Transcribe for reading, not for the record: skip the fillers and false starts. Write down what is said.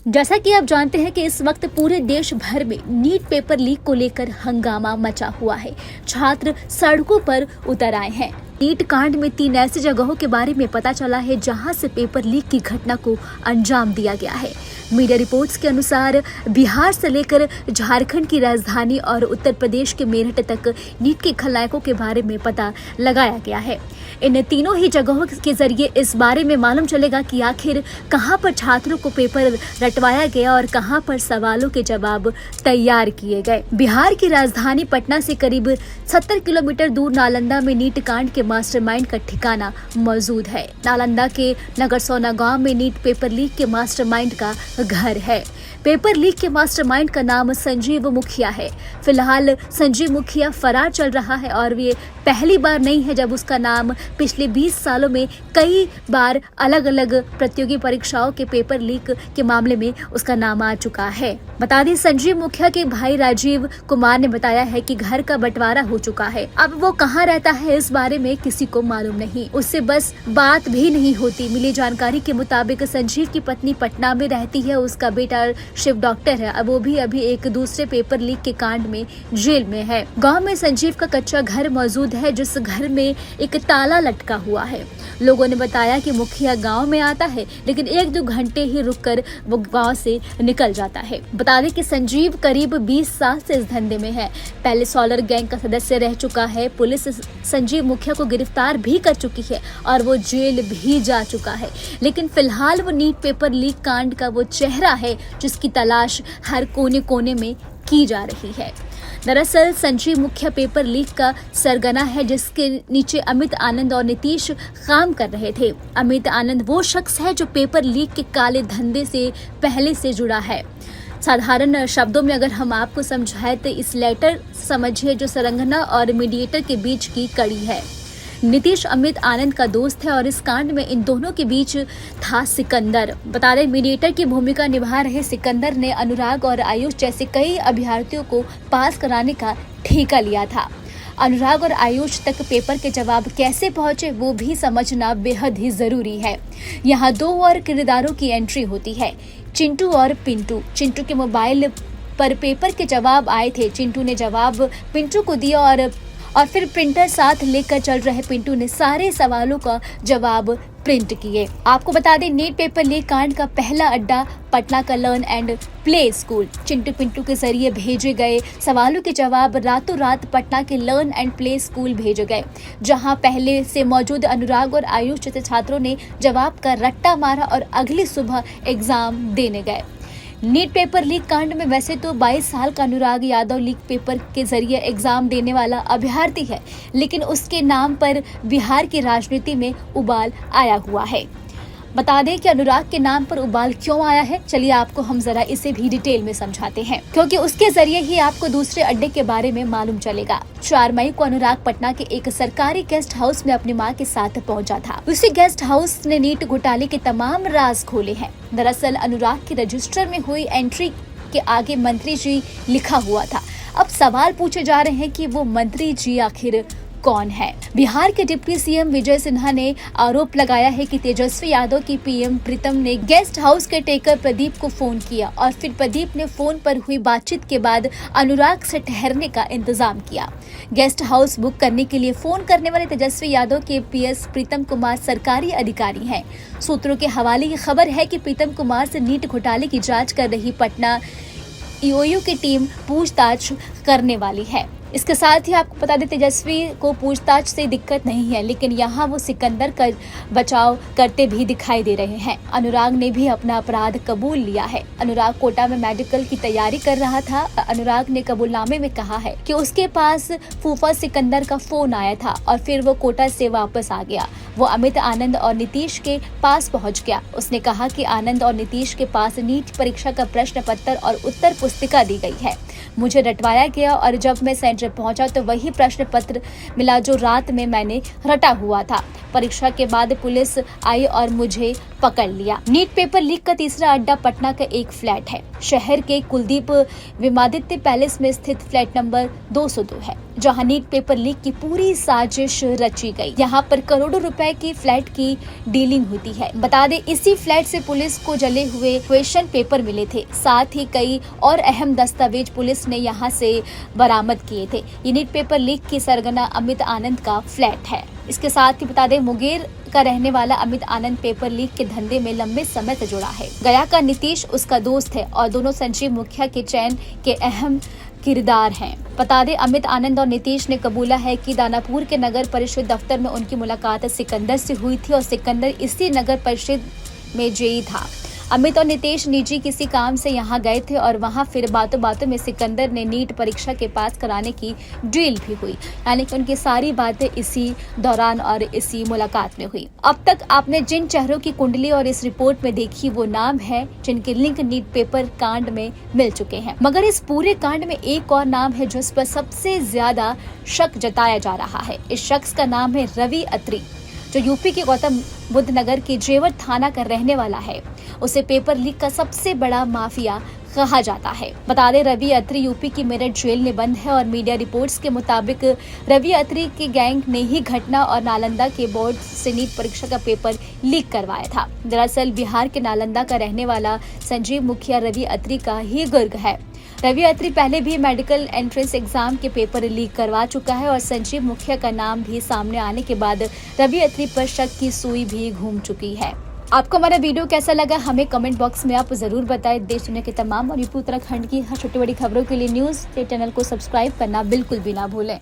जैसा कि आप जानते हैं कि इस वक्त पूरे देश भर में नीट पेपर लीक को लेकर हंगामा मचा हुआ है। छात्र सड़कों पर उतर आए हैं। नीट कांड में 3 ऐसी जगहों के बारे में पता चला है जहां से पेपर लीक की घटना को अंजाम दिया गया है। मीडिया रिपोर्ट्स के अनुसार बिहार से लेकर झारखंड की राजधानी और उत्तर प्रदेश के मेरठ तक नीट के खलनायकों के बारे में पता लगाया गया है। इन तीनों ही जगहों के जरिए इस बारे में मालूम चलेगा कि आखिर कहां पर छात्रों को पेपर रटवाया गया और कहां पर सवालों के जवाब तैयार किए गए। बिहार की राजधानी पटना से करीब 70 किलोमीटर दूर नालंदा में नीट कांड के मास्टरमाइंड का ठिकाना मौजूद है। नालंदा के नगरसोना गांव में नीट पेपर लीक के मास्टरमाइंड का घर है। पेपर लीक के मास्टरमाइंड का नाम संजीव मुखिया है। फिलहाल संजीव मुखिया फरार चल रहा है और ये पहली बार नहीं है जब उसका नाम पिछले 20 सालों में कई बार अलग अलग प्रतियोगी परीक्षाओं के पेपर लीक के मामले में उसका नाम आ चुका है। बता दें, संजीव मुखिया के भाई राजीव कुमार ने बताया है कि घर का बंटवारा हो चुका है। अब वो कहाँ रहता है इस बारे में किसी को मालूम नहीं। उससे बस बात भी नहीं होती। मिली जानकारी के मुताबिक संजीव की पत्नी पटना में रहती है। उसका बेटा शिव डॉक्टर है। अब वो भी अभी एक दूसरे पेपर लीक के कांड में जेल में है। गांव में संजीव का कच्चा घर मौजूद है जिस घर में एक ताला लटका हुआ है। लोगों ने बताया कि मुखिया गांव में आता है लेकिन 1-2 घंटे ही रुककर वो गांव से निकल जाता है। बता दें कि संजीव करीब 20 साल से इस धंधे में है। पहले सोलर गैंग का सदस्य रह चुका है। पुलिस संजीव मुखिया को गिरफ्तार भी कर चुकी है और वो जेल भी जा चुका है। लेकिन फिलहाल वो नीट पेपर लीक कांड का वो चेहरा है जिसकी तलाश हर कोने कोने में की जा रही है। दरअसल संजीव मुखिया पेपर लीक का सरगना है जिसके नीचे अमित आनंद और नीतीश काम कर रहे थे। अमित आनंद वो शख्स है जो पेपर लीक के काले धंधे से पहले से जुड़ा है। साधारण शब्दों में अगर हम आपको समझाएं तो इस लेटर समझिए जो सरगना और मीडिएटर के बीच की कड़ी है। नीतीश अमित आनंद का दोस्त है और इस कांड में इन दोनों के बीच था सिकंदर। बता दें, मीडिएटर की भूमिका निभा रहे सिकंदर ने अनुराग और आयुष जैसे कई अभ्यर्थियों को पास कराने का ठेका लिया था। अनुराग और आयुष तक पेपर के जवाब कैसे पहुंचे वो भी समझना बेहद ही जरूरी है। यहाँ 2 और किरदारों की एंट्री होती है, चिंटू और पिंटू। चिंटू के मोबाइल पर पेपर के जवाब आए थे। चिंटू ने जवाब पिंटू को दिया और फिर प्रिंटर साथ लेकर चल रहे पिंटू ने सारे सवालों का जवाब प्रिंट किए। आपको बता दें, नीट पेपर लीक कांड का पहला अड्डा पटना का learn and play school. Chintu Pintu के जरिए भेजे गए सवालों के जवाब रातों रात पटना के लर्न एंड प्ले स्कूल भेजे गए, जहां पहले से मौजूद अनुराग और आयुष जैसे छात्रों ने जवाब का रट्टा मारा और अगली सुबह एग्जाम देने गए। नीट पेपर लीक कांड में वैसे तो 22 साल का अनुराग यादव लीक पेपर के जरिए एग्जाम देने वाला अभ्यर्थी है, लेकिन उसके नाम पर बिहार की राजनीति में उबाल आया हुआ है। बता दें कि अनुराग के नाम पर उबाल क्यों आया है, चलिए आपको हम जरा इसे भी डिटेल में समझाते हैं, क्योंकि उसके जरिए ही आपको दूसरे अड्डे के बारे में मालूम चलेगा। 4 मई को अनुराग पटना के एक सरकारी गेस्ट हाउस में अपनी मां के साथ पहुंचा था। उसी गेस्ट हाउस ने नीट घोटाले के तमाम राज खोले हैं। दरअसल अनुराग के रजिस्टर में हुई एंट्री के आगे मंत्री जी लिखा हुआ था। अब सवाल पूछे जा रहे हैं कि वो मंत्री जी आखिर कौन है। बिहार के डिप्टी सीएम विजय सिन्हा ने आरोप लगाया है कि तेजस्वी यादव की पीएम प्रीतम ने गेस्ट हाउस के टेकर प्रदीप को फोन किया और फिर प्रदीप ने फोन पर हुई बातचीत के बाद अनुराग से ठहरने का इंतजाम किया। गेस्ट हाउस बुक करने के लिए फोन करने वाले तेजस्वी यादव के पीएस प्रीतम कुमार सरकारी अधिकारी हैं। सूत्रों के हवाले की खबर है कि प्रीतम कुमार से नीट घोटाले की जांच कर रही पटना ईओयू की टीम पूछताछ करने वाली है। इसके साथ ही आपको बता दें, तेजस्वी को पूछताछ से दिक्कत नहीं है, लेकिन यहाँ वो सिकंदर का बचाव करते भी दिखाई दे रहे हैं। अनुराग ने भी अपना अपराध कबूल लिया है। अनुराग कोटा में मेडिकल की तैयारी कर रहा था। अनुराग ने कबूलनामे में कहा है कि उसके पास फूफा सिकंदर का फोन आया था और फिर वो कोटा से वापस आ गया। वो अमित आनंद और नीतीश के पास पहुंच गया। उसने कहा कि आनंद और नीतीश के पास नीट परीक्षा का प्रश्न पत्र और उत्तर पुस्तिका दी गई है। मुझे रटवाया गया और जब मैं सेंटर पहुंचा तो वही प्रश्न पत्र मिला जो रात में मैंने रटा हुआ था। परीक्षा के बाद पुलिस आई और मुझे पकड़ लिया। नीट पेपर लीक का तीसरा अड्डा पटना का एक फ्लैट है। शहर के कुलदीप विमादित्य पैलेस में स्थित फ्लैट नंबर 202 है। जहां नीट पेपर लीक की पूरी साजिश रची गई। यहाँ पर करोड़ों रुपए की फ्लैट की डीलिंग होती है। बता दें, इसी फ्लैट से पुलिस को जले हुए क्वेश्चन पेपर मिले थे। साथ ही कई और अहम दस्तावेज पुलिस ने यहाँ से बरामद किए थे। ये नीट पेपर लीक की सरगना अमित आनंद का फ्लैट है। इसके साथ ही बता दें, मुंगेर का रहने वाला अमित आनंद पेपर लीक के धंधे में लंबे समय से जुड़ा है। गया का नीतीश उसका दोस्त है और दोनों संजीव मुखिया के चयन के अहम किरदार हैं। बता दें, अमित आनंद और नीतीश ने कबूला है कि दानापुर के नगर परिषद दफ्तर में उनकी मुलाकात सिकंदर से हुई थी और सिकंदर इसी नगर परिषद में जेई था। अमित और नीतीश निजी किसी काम से यहाँ गए थे और वहाँ फिर बातों बातों में सिकंदर ने नीट परीक्षा के पास कराने की डील भी हुई। यानी कि उनकी सारी बातें इसी दौरान और इसी मुलाकात में हुई। अब तक आपने जिन चेहरों की कुंडली और इस रिपोर्ट में देखी, वो नाम है जिनके लिंक नीट पेपर कांड में मिल चुके हैं। मगर इस पूरे कांड में एक और नाम है जिस पर सबसे ज्यादा शक जताया जा रहा है। इस शख्स का नाम है रवि अत्री, जो यूपी के गौतम बुद्ध नगर के जेवर थाना का रहने वाला है। उसे पेपर लीक का सबसे बड़ा माफिया कहा जाता है। बता दें, रवि अत्री यूपी की मेरठ जेल में बंद है और मीडिया रिपोर्ट्स के मुताबिक रवि अत्री के गैंग ने ही घटना और नालंदा के बोर्ड से नीट परीक्षा का पेपर लीक करवाया था। दरअसल बिहार के नालंदा का रहने वाला संजीव मुखिया रवि अत्री का ही गुर्ग है। रवि अत्री पहले भी मेडिकल एंट्रेंस एग्जाम के पेपर लीक करवा चुका है और संजीव मुखिया का नाम भी सामने आने के बाद रवि अत्री पर शक की सुई भी घूम चुकी है। आपको हमारा वीडियो कैसा लगा, हमें कमेंट बॉक्स में आप जरूर बताएं। देश दुनिया के तमाम और यूपी उत्तराखंड की हर छोटी बड़ी खबरों के लिए न्यूज़ चैनल को सब्सक्राइब करना बिल्कुल भी ना भूलें।